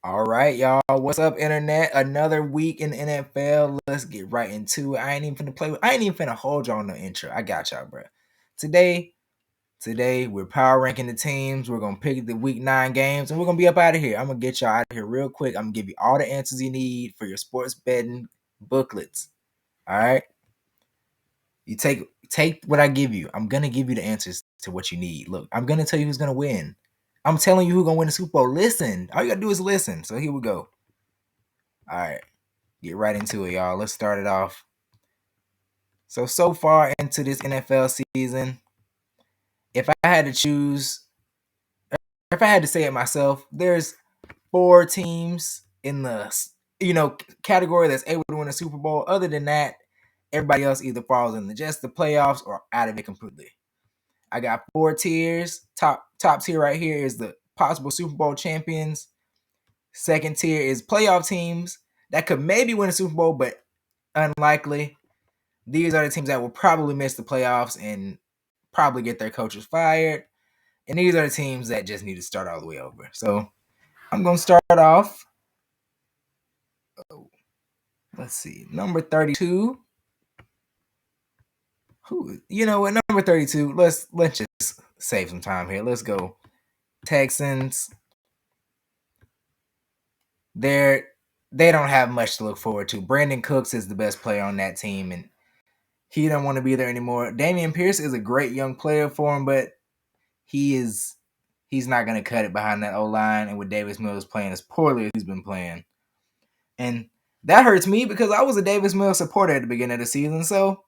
All right, y'all. What's up, internet? Another week in the NFL. Let's get right into it. I ain't even finna play with. I ain't even finna hold y'all on the intro. I got y'all, bro. Today, today we're power ranking the teams. We're gonna pick the week 9 games, and we're gonna be up out of here. I'm gonna get y'all out of here real quick. I'm gonna give you all the answers you need for your sports betting booklets. All right. You take what I give you. I'm gonna give you the answers to what you need. Look, I'm gonna tell you who's gonna win. I'm telling you who's gonna win the Super Bowl. Listen. All you gotta do is listen. So here we go. All right. Get right into it, y'all. Let's start it off. So far into this NFL season, if I had to choose, if I had to say it myself, there's 4 teams in the category that's able to win a Super Bowl. Other than that, everybody else either falls in just the playoffs or out of it completely. I got 4 tiers. Top tier right here is the possible Super Bowl champions. Second tier is playoff teams that could maybe win a Super Bowl, but unlikely. These are the teams that will probably miss the playoffs and probably get their coaches fired. And these are the teams that just need to start all the way over. So I'm going to start off. Let's see. Number 32. You know what? Number 32. Let's just save some time here. Let's go. Texans. They don't have much to look forward to. Brandon Cooks is the best player on that team, and he don't want to be there anymore. Dameon Pierce is a great young player for him, but he's not going to cut it behind that O-line, and with Davis Mills playing as poorly as he's been playing. And that hurts me because I was a Davis Mills supporter at the beginning of the season, so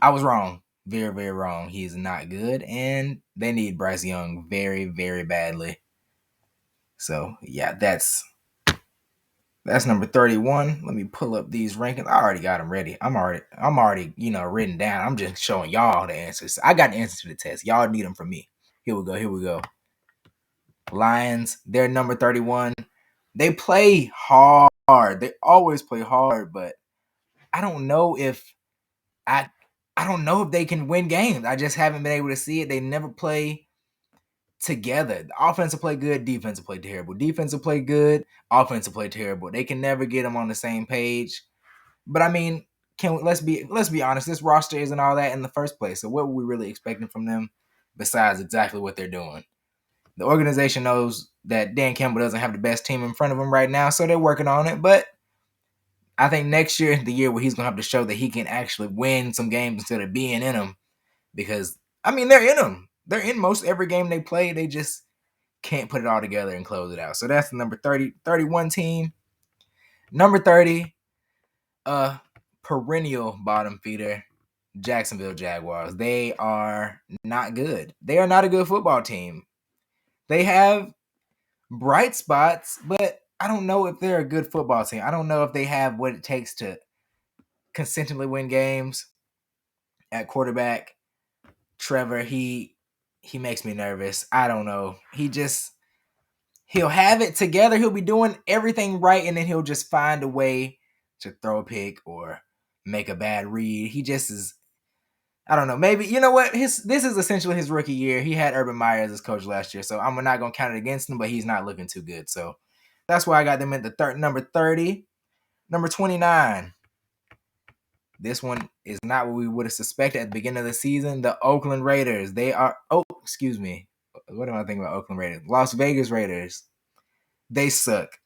I was wrong. Very, very wrong. He's not good, and they need Bryce Young very, very badly. So, yeah, that's number 31. Let me pull up these rankings. I already got them ready. I'm already, written down. I'm just showing y'all the answers. I got the answers to the test. Y'all need them from me. Here we go. Lions, they're number 31. They play hard. They always play hard, but I don't know if I I don't know if they can win games. I just haven't been able to see it. They never play together. The offense will play good, defense will play terrible. Defense will play good, offense will play terrible. They can never get them on the same page. But I mean, let's be honest, this roster isn't all that in the first place. So what were we really expecting from them besides exactly what they're doing? The organization knows that Dan Campbell doesn't have the best team in front of him right now, so they're working on it. But I think next year is the year where he's going to have to show that he can actually win some games instead of being in them. Because, I mean, they're in them. They're in most every game they play. They just can't put it all together and close it out. So that's the number 31 team. Number 30, perennial bottom feeder, Jacksonville Jaguars. They are not good. They are not a good football team. They have bright spots, but I don't know if they're a good football team. I don't know if they have what it takes to consistently win games. At quarterback, Trevor, he makes me nervous. I don't know. He'll have it together. He'll be doing everything right, and then he'll just find a way to throw a pick or make a bad read. He just is. I don't know. Maybe you know what? This is essentially his rookie year. He had Urban Meyer as his coach last year, so I'm not gonna count it against him. But he's not looking too good. So that's why I got them at the number 30, number 29. This one is not what we would have suspected at the beginning of the season. The Oakland Raiders. They are. Oh, excuse me. What am I thinking about Oakland Raiders? Las Vegas Raiders. They suck.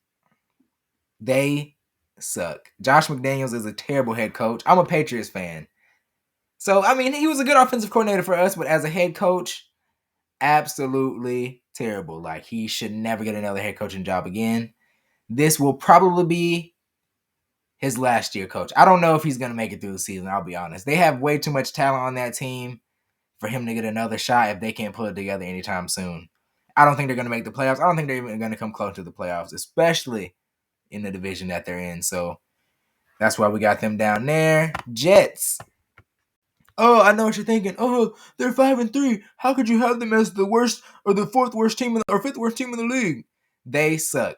They suck. Josh McDaniels is a terrible head coach. I'm a Patriots fan. So, I mean, he was a good offensive coordinator for us, but as a head coach, absolutely terrible. Like, he should never get another head coaching job again. This will probably be his last year coach. I don't know if he's going to make it through the season, I'll be honest. They have way too much talent on that team for him to get another shot if they can't put it together anytime soon. I don't think they're going to make the playoffs. I don't think they're even going to come close to the playoffs, especially in the division that they're in. So that's why we got them down there. Jets. Oh, I know what you're thinking. Oh, they're 5-3. How could you have them as the worst or the fourth worst team or fifth worst team in the league? They suck.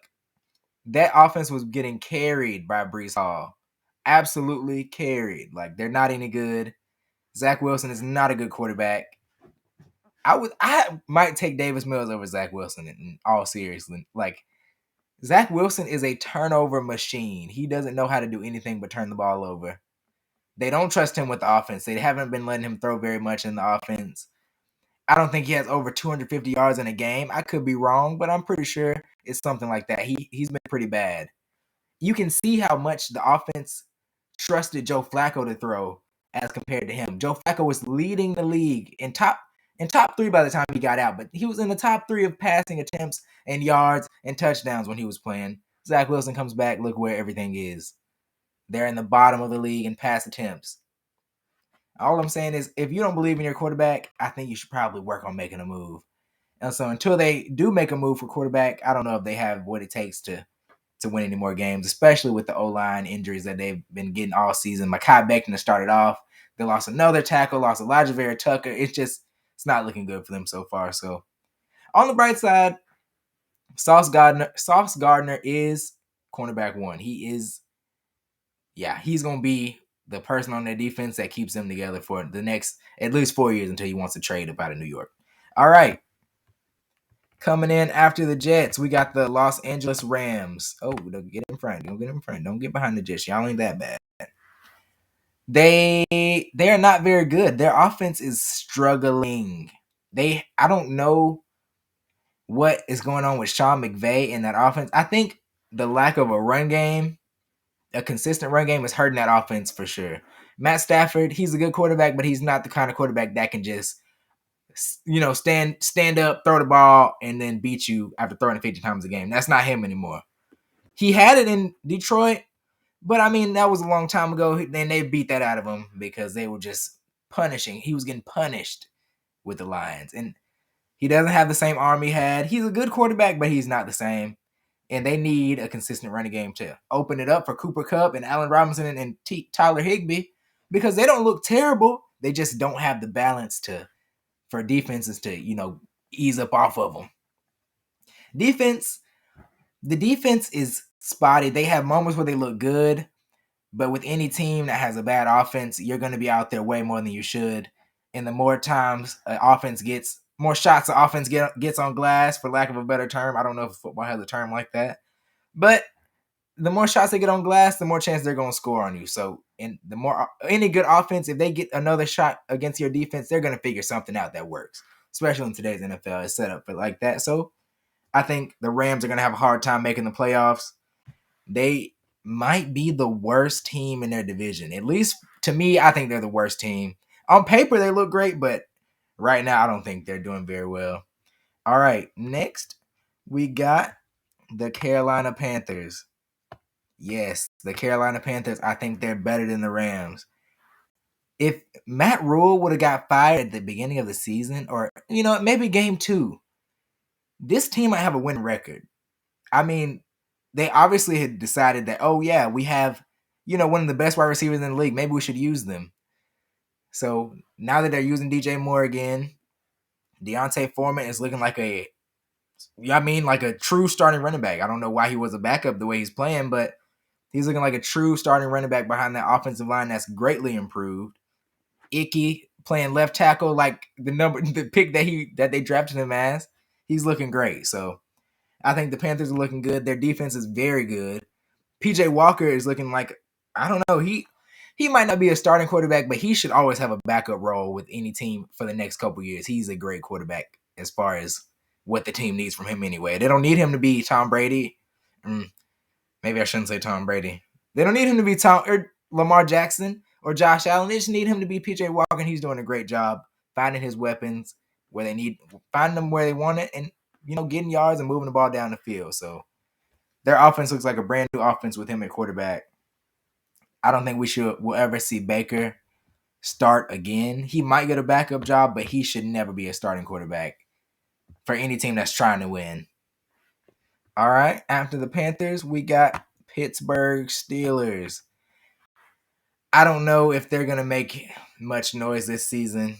That offense was getting carried by Brees Hall. Absolutely carried. Like, they're not any good. Zach Wilson is not a good quarterback. I might take Davis Mills over Zach Wilson in all seriousness. Like, Zach Wilson is a turnover machine. He doesn't know how to do anything but turn the ball over. They don't trust him with the offense. They haven't been letting him throw very much in the offense. I don't think he has over 250 yards in a game. I could be wrong, but I'm pretty sure it's something like that. He's been pretty bad. You can see how much the offense trusted Joe Flacco to throw as compared to him. Joe Flacco was leading the league in top 3 by the time he got out, but he was in the top 3 of passing attempts and yards and touchdowns when he was playing. Zach Wilson comes back, look where everything is. They're in the bottom of the league in pass attempts. All I'm saying is, if you don't believe in your quarterback, I think you should probably work on making a move. And so until they do make a move for quarterback, I don't know if they have what it takes to win any more games, especially with the O-line injuries that they've been getting all season. Mekhi Becton started off. They lost another tackle, lost Elijah Vera Tucker. It's not looking good for them so far. So on the bright side, Sauce Gardner is cornerback 1. He's going to be the person on their defense that keeps them together for the next at least 4 years until he wants to trade up out of New York. All right. Coming in after the Jets, we got the Los Angeles Rams. Oh, don't get in front. Don't get in front. Don't get behind the Jets. Y'all ain't that bad. They are not very good. Their offense is struggling. I don't know what is going on with Sean McVay in that offense. I think the lack of a consistent run game is hurting that offense for sure. Matt Stafford, he's a good quarterback, but he's not the kind of quarterback that can just stand up, throw the ball, and then beat you after throwing it 50 times a game. That's not him anymore. He had it in Detroit, but I mean, that was a long time ago. Then they beat that out of him because they were just punishing. He was getting punished with the Lions. And he doesn't have the same arm he had. He's a good quarterback, but he's not the same. And they need a consistent running game to open it up for Cooper Kupp and Allen Robinson and Tyler Higbee, because they don't look terrible. They just don't have the balance for defenses to, ease up off of them. The defense is spotty. They have moments where they look good, but with any team that has a bad offense, you're going to be out there way more than you should. And the more times more shots the offense gets on glass, for lack of a better term. I don't know if football has a term like that, but the more shots they get on glass, the more chance they're going to score on you. So, and the more any good offense, if they get another shot against your defense, they're going to figure something out that works. Especially in today's NFL, it's set up for like that. So, I think the Rams are going to have a hard time making the playoffs. They might be the worst team in their division. At least to me, I think they're the worst team. On paper, they look great, but right now, I don't think they're doing very well. All right, next, we got the Carolina Panthers. Yes, the Carolina Panthers, I think they're better than the Rams. If Matt Rule would have got fired at the beginning of the season, or, maybe game 2, this team might have a win record. I mean, they obviously had decided that, oh, yeah, we have, one of the best wide receivers in the league. Maybe we should use them. So now that they're using DJ Moore again, Deontay Foreman is looking like a true starting running back. I don't know why he was a backup the way he's playing, but he's looking like a true starting running back behind that offensive line that's greatly improved. Icky playing left tackle, like the pick that they drafted him as. He's looking great. So I think the Panthers are looking good. Their defense is very good. PJ Walker is looking like, I don't know, he might not be a starting quarterback, but he should always have a backup role with any team for the next couple years. He's a great quarterback as far as what the team needs from him anyway. They don't need him to be Tom Brady. Maybe I shouldn't say Tom Brady. They don't need him to be Lamar Jackson or Josh Allen. They just need him to be PJ Walker, and he's doing a great job finding his weapons finding them where they want it, and getting yards and moving the ball down the field. So their offense looks like a brand new offense with him at quarterback. I don't think we'll ever see Baker start again. He might get a backup job, but he should never be a starting quarterback for any team that's trying to win. All right, after the Panthers, we got Pittsburgh Steelers. I don't know if they're going to make much noise this season.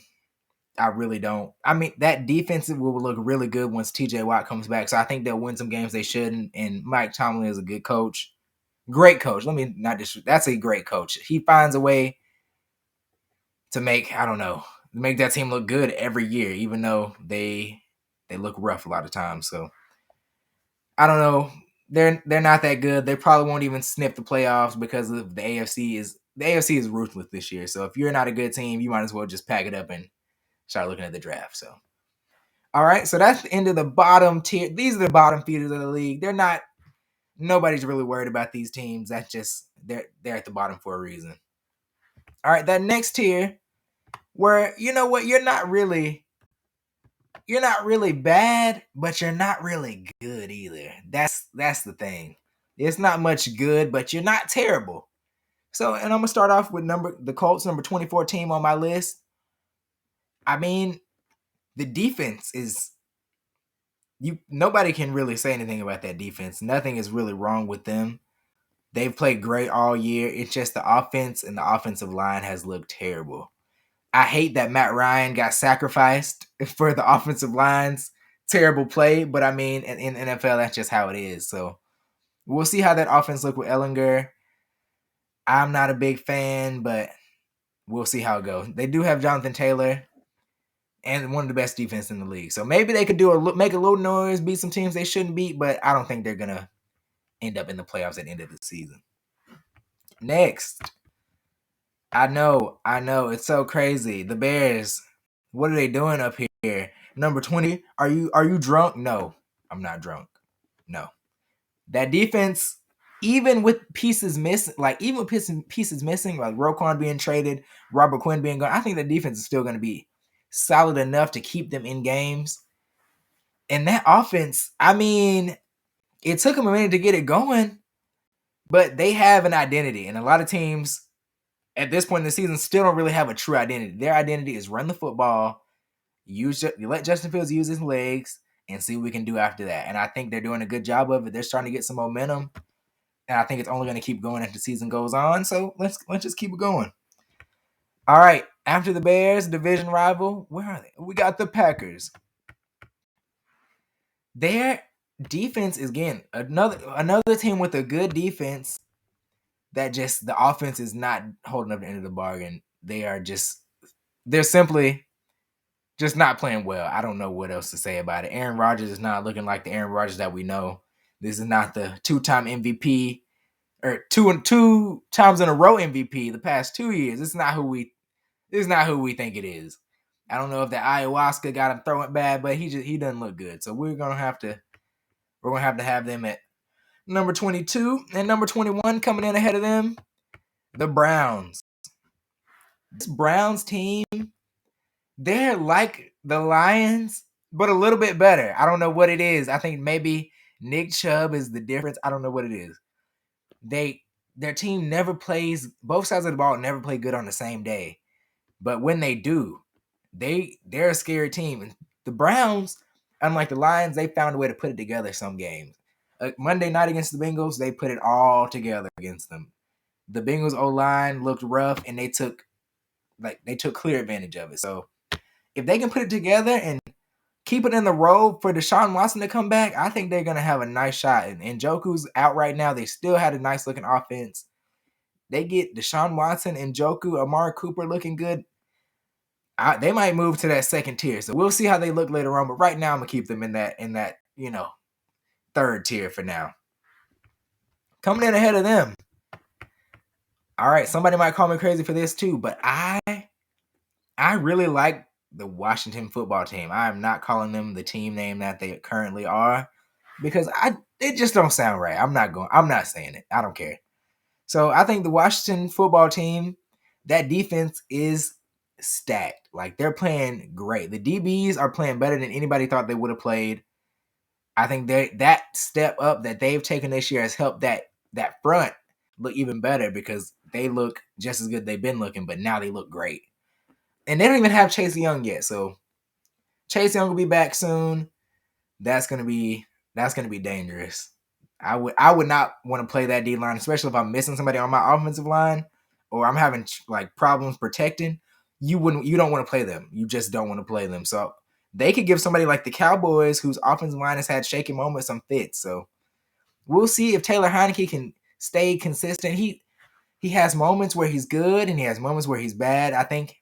I really don't. I mean, that defense will look really good once TJ Watt comes back. So I think they'll win some games they shouldn't. And Mike Tomlin is a good coach. Great coach. That's a great coach. He finds a way to make that team look good every year, even though they look rough a lot of times. So I don't know. they're not that good. They probably won't even sniff the playoffs because of the AFC is ruthless this year. So if you're not a good team, you might as well just pack it up and start looking at the draft. So all right, so that's the end of the bottom tier. These are the bottom feeders of the league. They're not. Nobody's really worried about these teams. That's just they're at the bottom for a reason. All right, that next tier, where you know what, you're not really bad, but you're not really good either. That's the thing. It's not much good, but you're not terrible. So, and I'm gonna start off with the Colts, number 24 team on my list. I mean, the defense is nobody can really say anything about that defense. Nothing is really wrong with them. They've played great all year. It's just the offense and the offensive line has looked terrible. I hate that Matt Ryan got sacrificed for the offensive line's terrible play, but I mean, in NFL, that's just how it is. So we'll see how that offense look with Ellinger. I'm not a big fan, but we'll see how it goes. They do have Jonathan Taylor and one of the best defense in the league. So maybe they could make a little noise, beat some teams they shouldn't beat, but I don't think they're going to end up in the playoffs at the end of the season. Next. I know. It's so crazy. The Bears, what are they doing up here? Number 20. Are you drunk? No, I'm not drunk. No. That defense, even with pieces missing, like Roquan being traded, Robert Quinn being gone, I think the defense is still going to be solid enough to keep them in games. And that offense, I mean, it took them a minute to get it going, but they have an identity. And a lot of teams at this point in the season still don't really have a true identity. Their identity is run the football, you let Justin Fields use his legs, and see what we can do after that. And I think they're doing a good job of it. They're starting to get some momentum, and I think it's only going to keep going as the season goes on. So let's just keep it going. All right, after the Bears, division rival, where are they? We got the Packers. Their defense is, again, another team with a good defense that just the offense is not holding up the end of the bargain. They're simply just not playing well. I don't know what else to say about it. Aaron Rodgers is not looking like the Aaron Rodgers that we know. This is not the two-time MVP or two times in a row MVP the past 2 years. This is not who we think it is. I don't know if the ayahuasca got him throwing bad, but he doesn't look good. So we're gonna have to have them at number 22 and number 21 coming in ahead of them. The Browns. This Browns team, they're like the Lions, but a little bit better. I don't know what it is. I think maybe Nick Chubb is the difference. I don't know what it is. Their team never plays, both sides of the ball never play good on the same day. But when they do, they're a scary team. And the Browns, unlike the Lions, they found a way to put it together some games. Monday night against the Bengals, they put it all together against them. The Bengals O-line looked rough, and they took clear advantage of it. So if they can put it together and keep it in the road for Deshaun Watson to come back, I think they're going to have a nice shot. And Njoku's out right now. They still had a nice-looking offense. They get Deshaun Watson, Njoku, Amari Cooper looking good. They might move to that second tier. So we'll see how they look later on. But right now, I'm going to keep them in that third tier for now. Coming in ahead of them. All right, somebody might call me crazy for this too, but I really like the Washington football team. I am not calling them the team name that they currently are because it just don't sound right. I'm not saying it. I don't care. So I think the Washington football team, that defense is stacked. Like, they're playing great. The DBs are playing better than anybody thought they would have played. I think that step up that they've taken this year has helped that front look even better because they look just as good they've been looking, but now they look great. And they don't even have Chase Young yet, so Chase Young will be back soon. That's gonna be dangerous. I would not want to play that D line, especially if I'm missing somebody on my offensive line or I'm having like problems protecting. You don't want to play them. You just don't want to play them. So they could give somebody like the Cowboys, whose offensive line has had shaky moments, some fits. So we'll see if Taylor Heinicke can stay consistent. He has moments where he's good and he has moments where he's bad. I think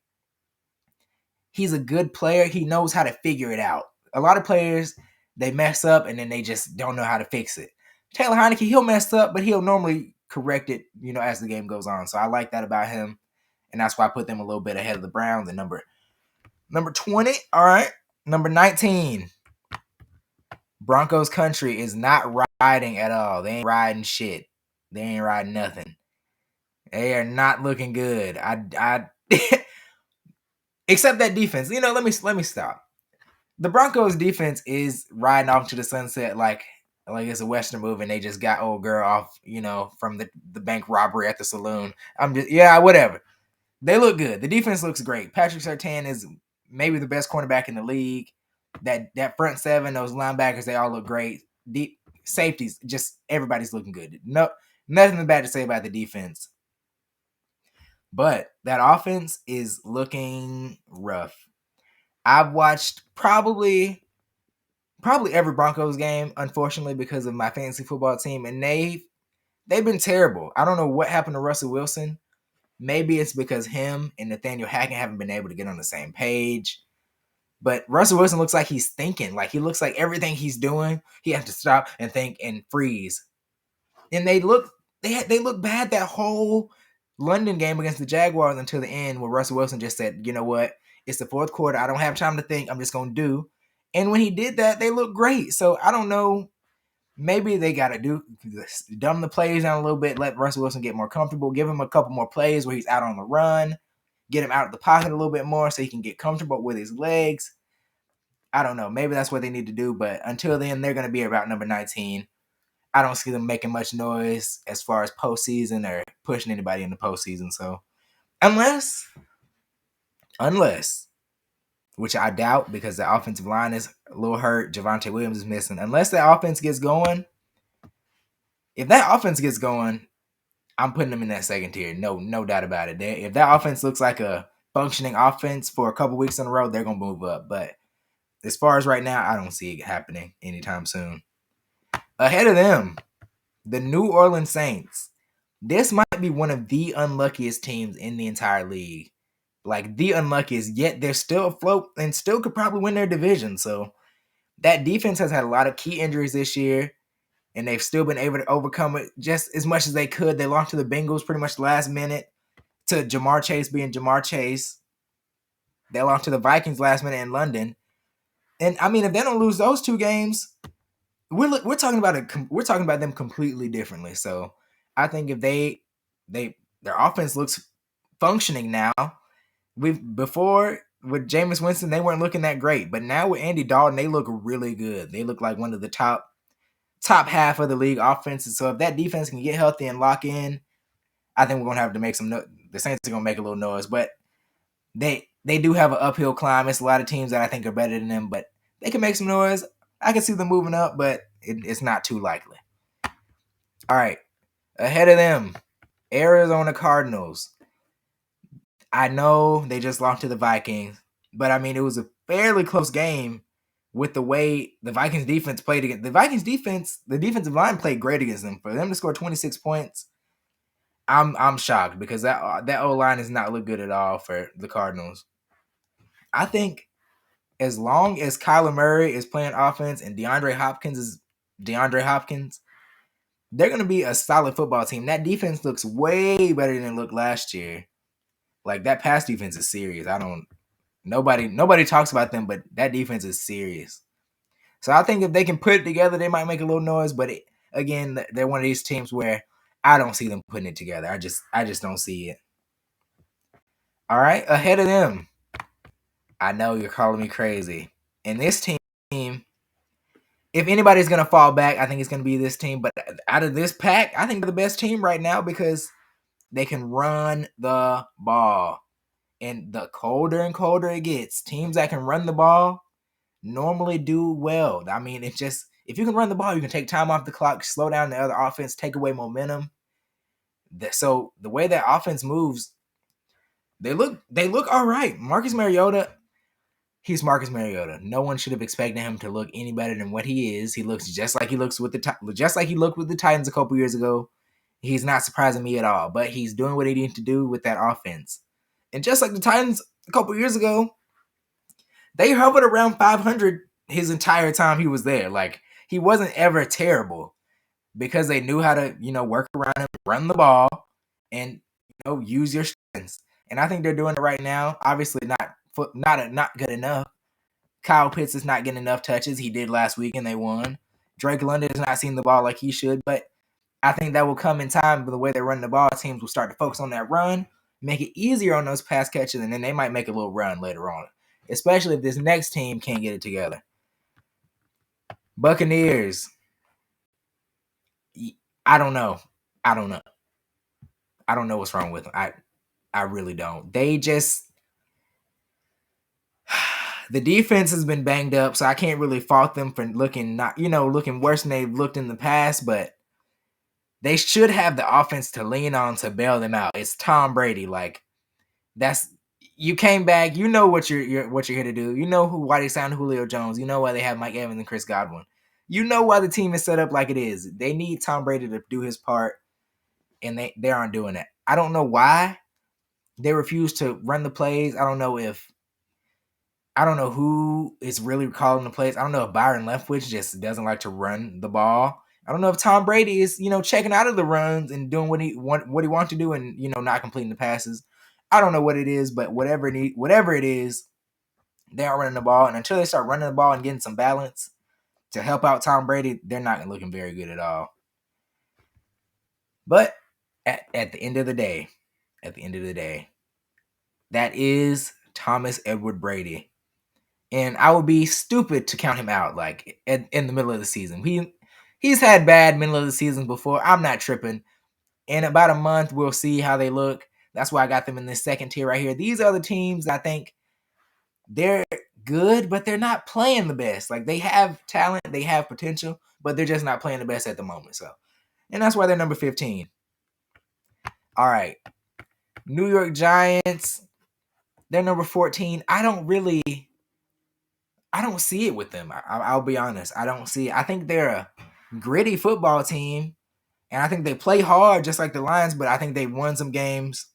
he's a good player. He knows how to figure it out. A lot of players, they mess up and then they just don't know how to fix it. Taylor Heineke, he'll mess up, but he'll normally correct it, as the game goes on. So I like that about him, and that's why I put them a little bit ahead of the Browns at number 20. All right, number 19. Broncos country is not riding at all. They ain't riding shit. They ain't riding nothing. They are not looking good. I except that defense. Let me stop. The Broncos defense is riding off to the sunset like it's a Western movie and they just got old girl off, from the bank robbery at the saloon. Whatever. They look good. The defense looks great. Patrick Surtain is maybe the best cornerback in the league. That front seven, those linebackers, they all look great. Deep safeties, just everybody's looking good. No, nothing bad to say about the defense. But that offense is looking rough. I've watched probably every Broncos game, unfortunately, because of my fantasy football team, and they've been terrible. I don't know what happened to Russell Wilson. Maybe it's because him and Nathaniel Hackett haven't been able to get on the same page. But Russell Wilson looks like he's thinking. Like, he looks like everything he's doing, he has to stop and think and freeze. And they look bad that whole London game against the Jaguars until the end, where Russell Wilson just said, you know what? It's the fourth quarter. I don't have time to think. I'm just going to do. And when he did that, they looked great. So I don't know. Maybe they got to dumb the plays down a little bit, let Russell Wilson get more comfortable, give him a couple more plays where he's out on the run, get him out of the pocket a little bit more so he can get comfortable with his legs. I don't know. Maybe that's what they need to do. But until then, they're going to be about number 19. I don't see them making much noise as far as postseason or pushing anybody in the postseason. So unless, which I doubt because the offensive line is a little hurt, Javonte Williams is missing. Unless that offense gets going, if that offense gets going, I'm putting them in that second tier. No doubt about it. If that offense looks like a functioning offense for a couple weeks in a row, they're going to move up. But as far as right now, I don't see it happening anytime soon. Ahead of them, the New Orleans Saints. This might be one of the unluckiest teams in the entire league. Like, the unluckiest, yet they're still afloat and still could probably win their division. So that defense has had a lot of key injuries this year, and they've still been able to overcome it just as much as they could. They lost to the Bengals pretty much last minute to Jamar Chase being Jamar Chase. They lost to the Vikings last minute in London. And I mean, if they don't lose those two games, we're talking about them completely differently. So I think if their offense looks functioning now. Before with Jameis Winston, they weren't looking that great, but now with Andy Dalton, they look really good. They look like one of the top half of the league offenses. So if that defense can get healthy and lock in, I think we're gonna have to make the Saints are gonna make a little noise, but they do have an uphill climb. It's a lot of teams that I think are better than them, but they can make some noise. I can see them moving up, but it's not too likely. All right, ahead of them, Arizona Cardinals. I know they just lost to the Vikings, but I mean, it was a fairly close game with the way the Vikings defense played against the Vikings defense. The defensive line played great against them. For them to score 26 points, I'm shocked because that O-line has not looked good at all for the Cardinals. I think as long as Kyler Murray is playing offense and DeAndre Hopkins, they're going to be a solid football team. That defense looks way better than it looked last year. Like, that pass defense is serious. Nobody talks about them, but that defense is serious. So I think if they can put it together, they might make a little noise. But again, they're one of these teams where I don't see them putting it together. I just don't see it. All right, ahead of them. I know you're calling me crazy. And this team, if anybody's going to fall back, I think it's going to be this team. But out of this pack, I think they're the best team right now because they can run the ball. And the colder and colder it gets, teams that can run the ball normally do well. I mean, it's just, if you can run the ball, you can take time off the clock, slow down the other offense, take away momentum. So the way that offense moves, they look all right. Marcus Mariota, he's Marcus Mariota. No one should have expected him to look any better than what he is. He looks just like he looked with the Titans a couple years ago. He's not surprising me at all, but he's doing what he needs to do with that offense. And just like the Titans a couple years ago, they hovered around 500 his entire time he was there. Like, he wasn't ever terrible. because they knew how to, work around him, run the ball, and use your strengths. And I think they're doing it right now. Obviously, not good enough. Kyle Pitts is not getting enough touches. He did last week, and they won. Drake London is not seeing the ball like he should, but I think that will come in time. But the way they're running the ball, teams will start to focus on that run, make it easier on those pass catches, and then they might make a little run later on, especially if this next team can't get it together. Buccaneers. I don't know. I don't know what's wrong with them. I really don't. They just the defense has been banged up, so I can't really fault them for looking worse than they've looked in the past, but they should have the offense to lean on to bail them out. It's Tom Brady. Like, you came back, you know what you're here to do. You know why they signed Julio Jones. You know why they have Mike Evans and Chris Godwin. You know why the team is set up like it is. They need Tom Brady to do his part, and they aren't doing that. I don't know why they refuse to run the plays. I don't know who is really calling the plays. I don't know if Byron Leftwich just doesn't like to run the ball. I don't know if Tom Brady is, checking out of the runs and doing what he wants to do and, not completing the passes. I don't know what it is, but whatever it is, they aren't running the ball. And until they start running the ball and getting some balance to help out Tom Brady, they're not looking very good at all. But at the end of the day, that is Thomas Edward Brady. And I would be stupid to count him out like in the middle of the season. He's had bad middle of the season before. I'm not tripping. In about a month, we'll see how they look. That's why I got them in this second tier right here. These are the teams I think they're good, but they're not playing the best. Like, they have talent, they have potential, but they're just not playing the best at the moment. So, and that's why they're number 15. All right. New York Giants, they're number 14. I don't see it with them. I'll be honest. I don't see it. I think they're a gritty football team, and I think they play hard just like the Lions, but I think they've won some games,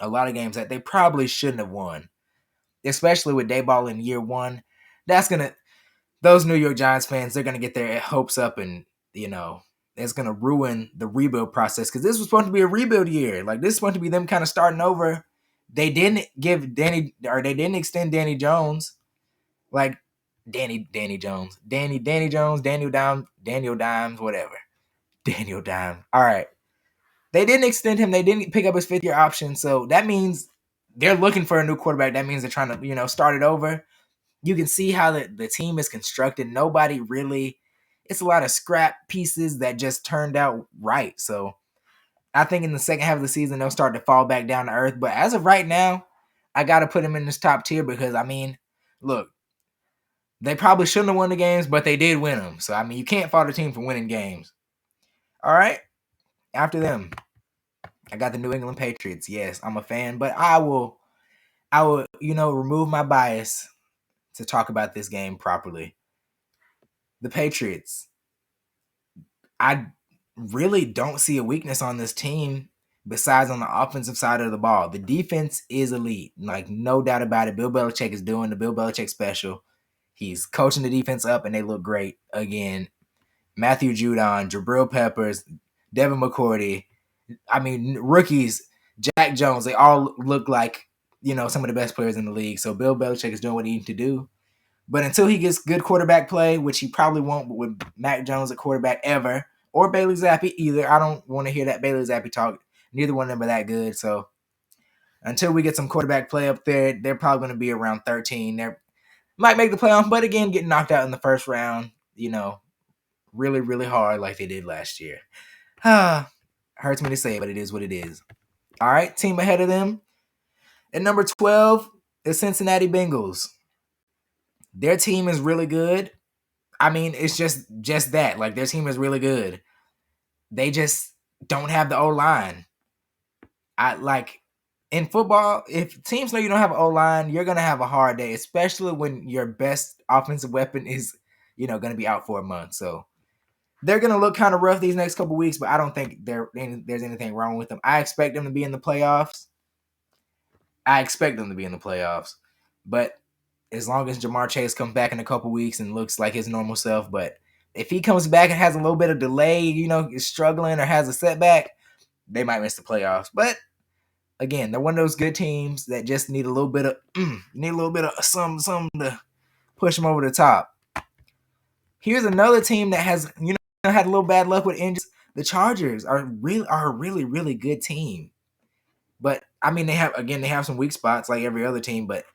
a lot of games that they probably shouldn't have won, especially with Daboll in year one. Those New York Giants fans, they're going to get their hopes up, and, it's going to ruin the rebuild process because this was supposed to be a rebuild year. Like, this is supposed to be them kind of starting over. They didn't extend Danny Jones. Like, Danny Jones, Daniel Dimes, whatever. Daniel Dimes. All right. They didn't extend him. They didn't pick up his 5th-year option. So that means they're looking for a new quarterback. That means they're trying to, start it over. You can see how the team is constructed. Nobody really, it's a lot of scrap pieces that just turned out right. So I think in the second half of the season, they'll start to fall back down to earth. But as of right now, I got to put them in this top tier because, look, they probably shouldn't have won the games, but they did win them. So, you can't fault a team for winning games. All right. After them, I got the New England Patriots. Yes, I'm a fan, but I will, remove my bias to talk about this game properly. The Patriots. I really don't see a weakness on this team besides on the offensive side of the ball. The defense is elite. Like, no doubt about it. Bill Belichick is doing the Bill Belichick special. He's coaching the defense up, and they look great again. Matthew Judon, Jabril Peppers, Devin McCourty. Rookies, Jack Jones, they all look like, some of the best players in the league. So Bill Belichick is doing what he needs to do. But until he gets good quarterback play, which he probably won't with Mac Jones at quarterback ever, or Bailey Zappi either. I don't want to hear that Bailey Zappi talk. Neither one of them are that good. So until we get some quarterback play up there, they're probably going to be around 13. They might make the playoff, but again, getting knocked out in the first round, really, really hard like they did last year. Hurts me to say it, but it is what it is. All right, team ahead of them. At number 12, the Cincinnati Bengals. Their team is really good. It's just that. Like, their team is really good. They just don't have the O-line. In football, if teams know you don't have an O-line, you're going to have a hard day, especially when your best offensive weapon is, going to be out for a month. So they're going to look kind of rough these next couple weeks, but I don't think there's anything wrong with them. I expect them to be in the playoffs. But as long as Jamar Chase comes back in a couple weeks and looks like his normal self, but if he comes back and has a little bit of delay, is struggling or has a setback, they might miss the playoffs. But again, they're one of those good teams that just need a little bit of something to push them over the top. Here's another team that has had a little bad luck with injuries. The Chargers are a really, really good team. But I mean, they have some weak spots like every other team, but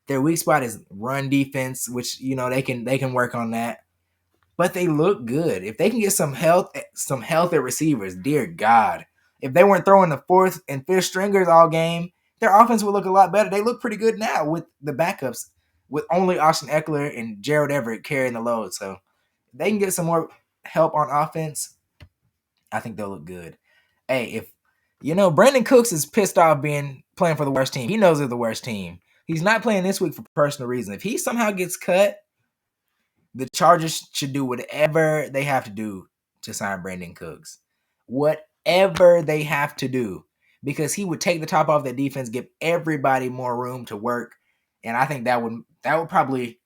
their weak spot is run defense, which they can work on that. But they look good. If they can get some health at receivers, dear God. If they weren't throwing the fourth and fifth stringers all game, their offense would look a lot better. They look pretty good now with the backups, with only Austin Eckler and Gerald Everett carrying the load. So if they can get some more help on offense, I think they'll look good. Hey, if Brandon Cooks is pissed off playing for the worst team. He knows they're the worst team. He's not playing this week for personal reasons. If he somehow gets cut, the Chargers should do whatever they have to do to sign Brandon Cooks. Whatever they have to do. Because he would take the top off that defense, give everybody more room to work. And I think that would probably,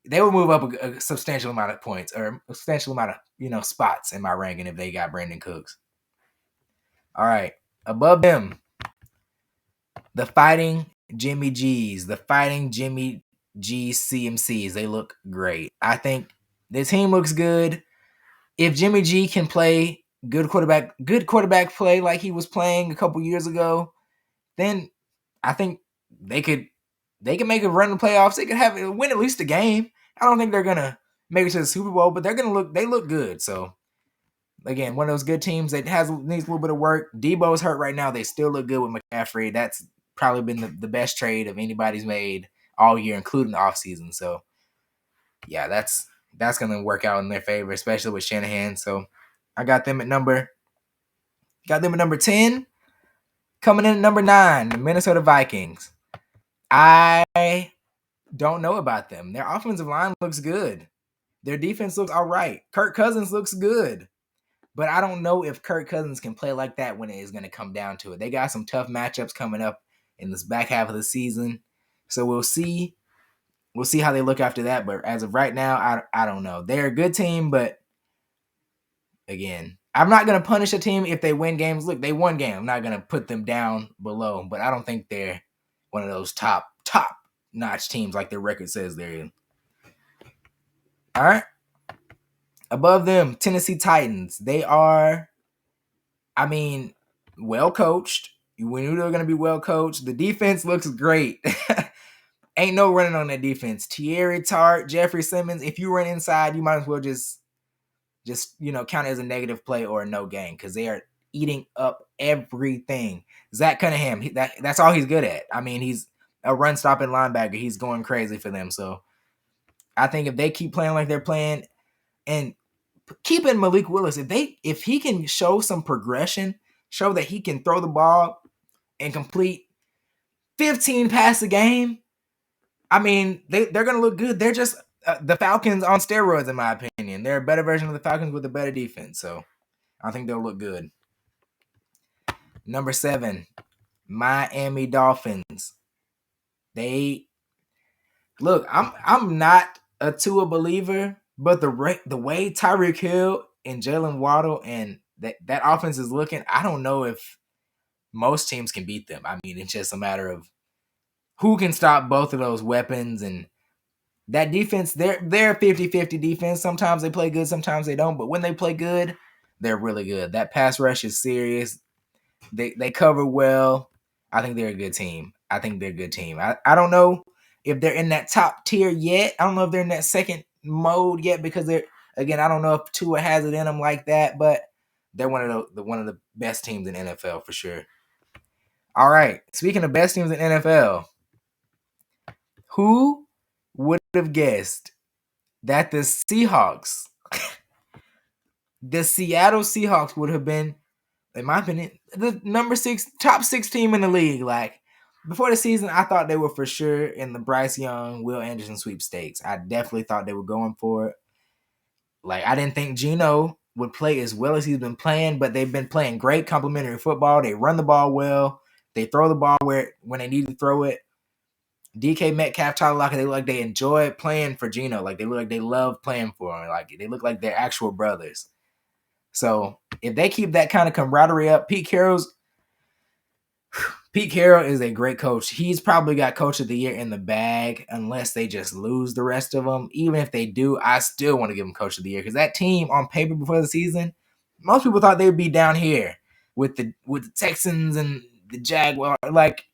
they would move up a substantial amount of points or a substantial amount of, spots in my ranking if they got Brandon Cooks. All right. Above them, the Fighting Jimmy G's, the Fighting Jimmy G CMCs, they look great. I think the team looks good. If Jimmy G can play good quarterback play like he was playing a couple years ago, then I think they could make a run in the playoffs. They could win at least a game. I don't think they're gonna make it to the Super Bowl, but they look good. So again, one of those good teams that needs a little bit of work. Debo's hurt right now. They still look good with McCaffrey. That's probably been the best trade of anybody's made all year, including the offseason. So yeah, that's going to work out in their favor, especially with Shanahan. So I got them at number 10. Coming in at number 9, the Minnesota Vikings. I don't know about them. Their offensive line looks good. Their defense looks all right. Kirk Cousins looks good. But I don't know if Kirk Cousins can play like that when it is going to come down to it. They got some tough matchups coming up in this back half of the season. So we'll see. We'll see how they look after that. But as of right now, I don't know. They're a good team, but again, I'm not going to punish a team if they win games. Look, they won games. I'm not going to put them down below, but I don't think they're one of those top-notch teams like their record says they're in. All right. Above them, Tennessee Titans. They are, well coached. We knew they were going to be well coached. The defense looks great. Ain't no running on that defense. Thierry Tart, Jeffrey Simmons. If you run inside, you might as well just count it as a negative play or a no gain because they are eating up everything. Zach Cunningham, that's all he's good at. He's a run-stopping linebacker. He's going crazy for them. So I think if they keep playing like they're playing and keeping Malik Willis, if he can show some progression, show that he can throw the ball and complete 15 passes a game, they're going to look good. They're just the Falcons on steroids, in my opinion. They're a better version of the Falcons with a better defense. So I think they'll look good. Number 7, Miami Dolphins. I'm not a Tua believer, but the way Tyreek Hill and Jalen Waddle and that offense is looking, I don't know if most teams can beat them. It's just a matter of who can stop both of those weapons. And that defense, they're 50-50 defense. Sometimes they play good, sometimes they don't. But when they play good, they're really good. That pass rush is serious. They cover well. I think they're a good team. I don't know if they're in that top tier yet. I don't know if they're in that second mode yet because I don't know if Tua has it in them like that. But they're one of the best teams in NFL for sure. All right. Speaking of best teams in NFL, who would have guessed that the Seattle Seahawks would have been, in my opinion, the top 6 team in the league? Like, before the season, I thought they were for sure in the Bryce Young, Will Anderson sweepstakes. I definitely thought they were going for it. Like, I didn't think Geno would play as well as he's been playing, but they've been playing great complementary football. They run the ball well. They throw the ball when they need to throw it. DK Metcalf, Tyler Lockett, they look like they enjoy playing for Geno. Like they look like they love playing for him. Like they look like they're actual brothers. So if they keep that kind of camaraderie up, Pete Carroll is a great coach. He's probably got Coach of the Year in the bag unless they just lose the rest of them. Even if they do, I still want to give him Coach of the Year because that team on paper before the season, most people thought they would be down here with the Texans and the Jaguars. Like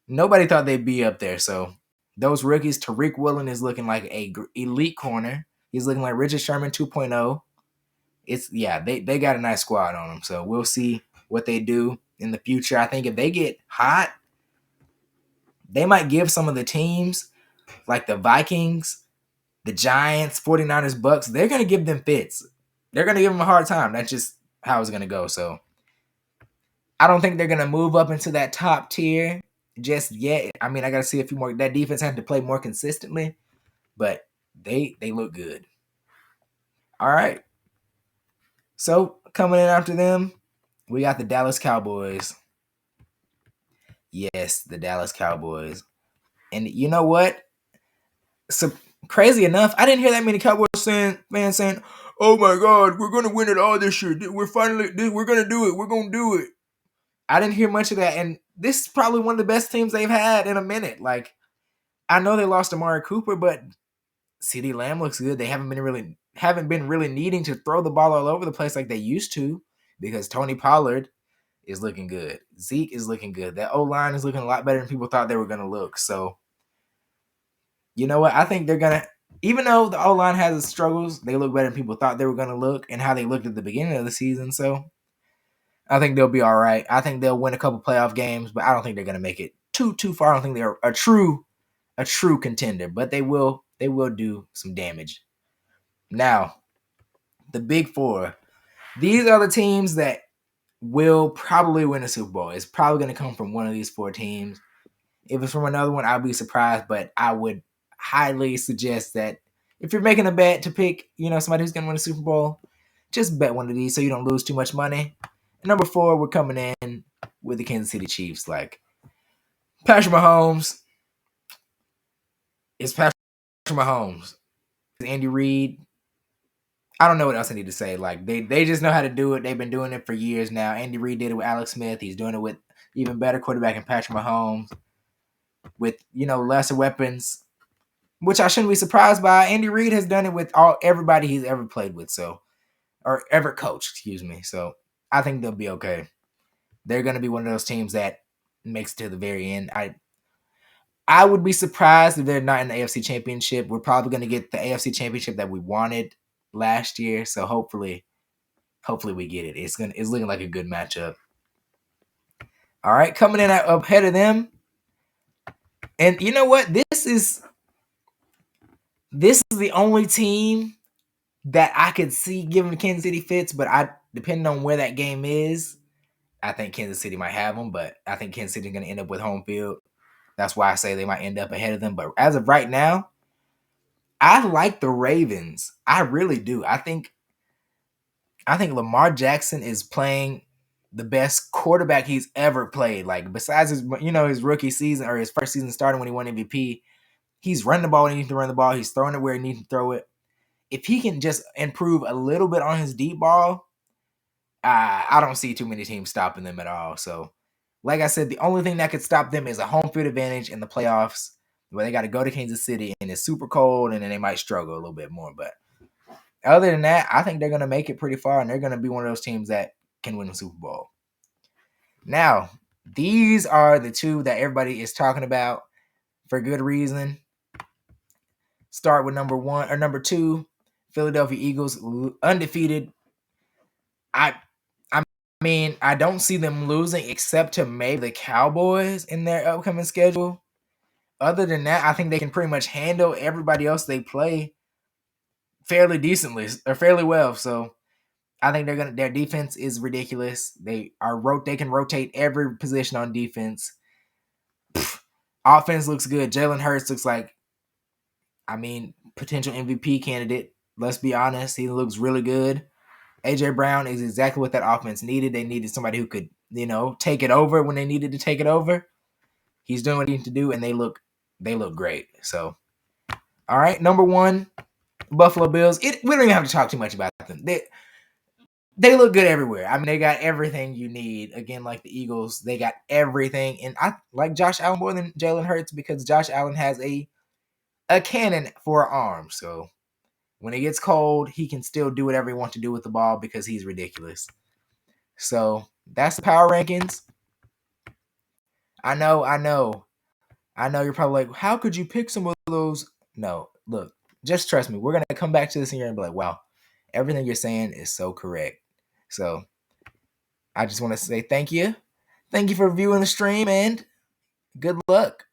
nobody thought they'd be up there. So those rookies, Tariq Woolen is looking like a elite corner. He's looking like Richard Sherman 2.0. They got a nice squad on them. So we'll see what they do in the future. I think if they get hot, they might give some of the teams like the Vikings, the Giants, 49ers, Bucks, they're going to give them fits. They're going to give them a hard time. That's just how it's going to go. So I don't think they're going to move up into that top tier just yet. I mean, I got to see a few more. That defense has to play more consistently, but they look good. All right. So coming in after them, we got the Dallas Cowboys. Yes, the Dallas Cowboys. And you know what? So crazy enough, I didn't hear that many Cowboys fans saying, "Oh my God, we're gonna win it all this year. We're gonna do it. We're gonna do it." I didn't hear much of that, and this is probably one of the best teams they've had in a minute. Like, I know they lost Amari Cooper, but CeeDee Lamb looks good. They haven't been really needing to throw the ball all over the place like they used to because Tony Pollard is looking good. Zeke is looking good. That O-line is looking a lot better than people thought they were gonna look. So you know what? I think they're going to, even though the O-line has its struggles, they look better than people thought they were going to look and how they looked at the beginning of the season. So I think they'll be all right. I think they'll win a couple playoff games, but I don't think they're going to make it too far. I don't think they're a true contender, but they will do some damage. Now, the Big Four. These are the teams that will probably win a Super Bowl. It's probably going to come from one of these four teams. If it's from another one, I'll be surprised, but I would highly suggest that if you're making a bet to pick, somebody who's going to win a Super Bowl, just bet one of these so you don't lose too much money. And number 4, we're coming in with the Kansas City Chiefs. Like, Patrick Mahomes is Patrick Mahomes. Andy Reid, I don't know what else I need to say. Like, they just know how to do it. They've been doing it for years now. Andy Reid did it with Alex Smith. He's doing it with even better quarterback in Patrick Mahomes with, lesser weapons, which I shouldn't be surprised by. Andy Reid has done it with everybody he's ever played with, or ever coached, excuse me. So I think they'll be okay. They're going to be one of those teams that makes it to the very end. I would be surprised if they're not in the AFC Championship. We're probably going to get the AFC Championship that we wanted last year. So hopefully we get it. It's looking like a good matchup. All right, coming in up ahead of them. And you know what? This is the only team that I could see giving Kansas City fits, but depending on where that game is, I think Kansas City might have them, but I think Kansas City is going to end up with home field. That's why I say they might end up ahead of them. But as of right now, I like the Ravens. I really do. I think Lamar Jackson is playing the best quarterback he's ever played. Like, besides his rookie season or his first season starting when he won MVP, he's running the ball when he needs to run the ball. He's throwing it where he needs to throw it. If he can just improve a little bit on his deep ball, I don't see too many teams stopping them at all. So, like I said, the only thing that could stop them is a home field advantage in the playoffs, where they got to go to Kansas City and it's super cold, and then they might struggle a little bit more. But other than that, I think they're going to make it pretty far, and they're going to be one of those teams that can win the Super Bowl. Now, these are the two that everybody is talking about for good reason. Start with number 2, Philadelphia Eagles, undefeated. I mean, I don't see them losing except to maybe the Cowboys in their upcoming schedule. Other than that, I think they can pretty much handle everybody else they play fairly decently or fairly well. So I think their defense is ridiculous. They can rotate every position on defense. Offense looks good. Jalen Hurts looks like, potential MVP candidate. Let's be honest. He looks really good. AJ Brown is exactly what that offense needed. They needed somebody who could, take it over when they needed to take it over. He's doing what he needs to do, and they look they look great. So, all right, number 1, Buffalo Bills. We don't even have to talk too much about them. They look good everywhere. I mean, they got everything you need. Again, like the Eagles, they got everything. And I like Josh Allen more than Jalen Hurts because Josh Allen has a cannon for an arm. So when it gets cold, he can still do whatever he wants to do with the ball because he's ridiculous. So that's the power rankings. I know. You're probably like, how could you pick some of those? No, look, just trust me. We're going to come back to this in here and be like, wow, everything you're saying is so correct. So I just want to say thank you. Thank you for viewing the stream and good luck.